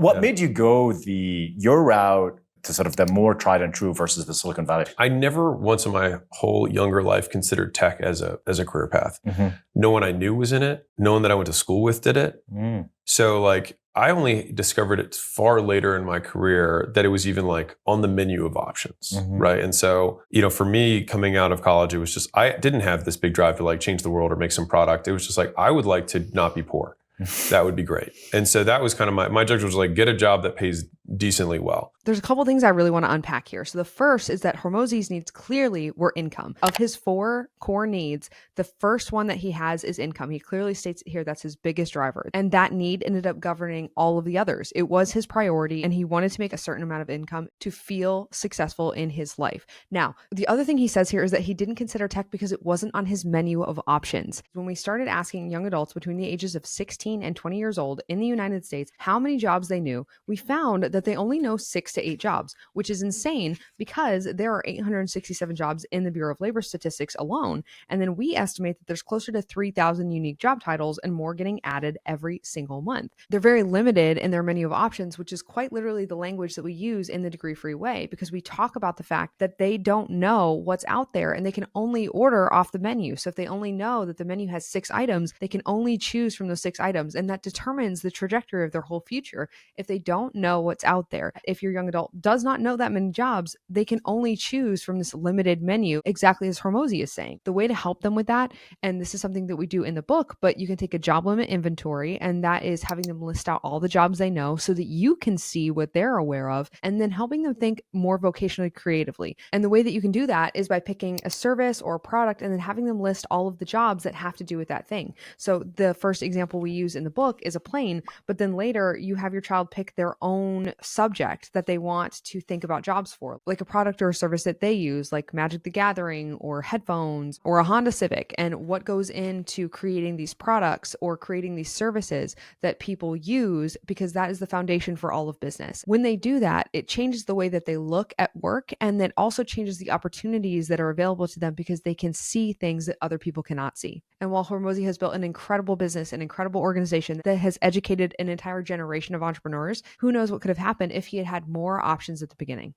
What made you go your route to sort of the more tried and true versus the Silicon Valley? I never once in my whole younger life considered tech as a career path. No one I knew was in it. No one that I went to school with did it. So like I only discovered it far later in my career that it was even like on the menu of options, right? And so, for me coming out of college, it was just, I didn't have this big drive to like change the world or make some product. It was just like, I would like to not be poor. That would be great. And so that was kind of my judgment was like, get a job that pays decently well. There's a couple things I really want to unpack here. So the first is that Hormozi's needs clearly were income. Of his 4 core needs, the first one that he has is income. He clearly states here that's his biggest driver. And that need ended up governing all of the others. It was his priority and he wanted to make a certain amount of income to feel successful in his life. Now, the other thing he says here is that he didn't consider tech because it wasn't on his menu of options. When we started asking young adults between the ages of 16 and 20 years old in the United States how many jobs they knew, we found that they only know 6 to 8 jobs, which is insane because there are 867 jobs in the Bureau of Labor Statistics alone. And then we estimate that there's closer to 3,000 unique job titles and more getting added every single month. They're very limited in their menu of options, which is quite literally the language that we use in the Degree Free Way, because we talk about the fact that they don't know what's out there and they can only order off the menu. So if they only know that the menu has 6 items, they can only choose from those 6 items. And that determines the trajectory of their whole future. If they don't know what's out there, if your young adult does not know that many jobs, they can only choose from this limited menu, exactly as Hormozi is saying. The way to help them with that, and this is something that we do in the book, but you can take a job limit inventory, and that is having them list out all the jobs they know so that you can see what they're aware of, and then helping them think more vocationally creatively. And the way that you can do that is by picking a service or a product and then having them list all of the jobs that have to do with that thing. So the first example we use in the book is a plane, but then later you have your child pick their own subject that they want to think about jobs for, like a product or a service that they use, like Magic the Gathering or headphones or a Honda Civic, and what goes into creating these products or creating these services that people use, because that is the foundation for all of business. When they do that, it changes the way that they look at work, and that also changes the opportunities that are available to them because they can see things that other people cannot see. And while Hormozi has built an incredible business, an incredible organization that has educated an entire generation of entrepreneurs, who knows what could have happened if he had had more options at the beginning.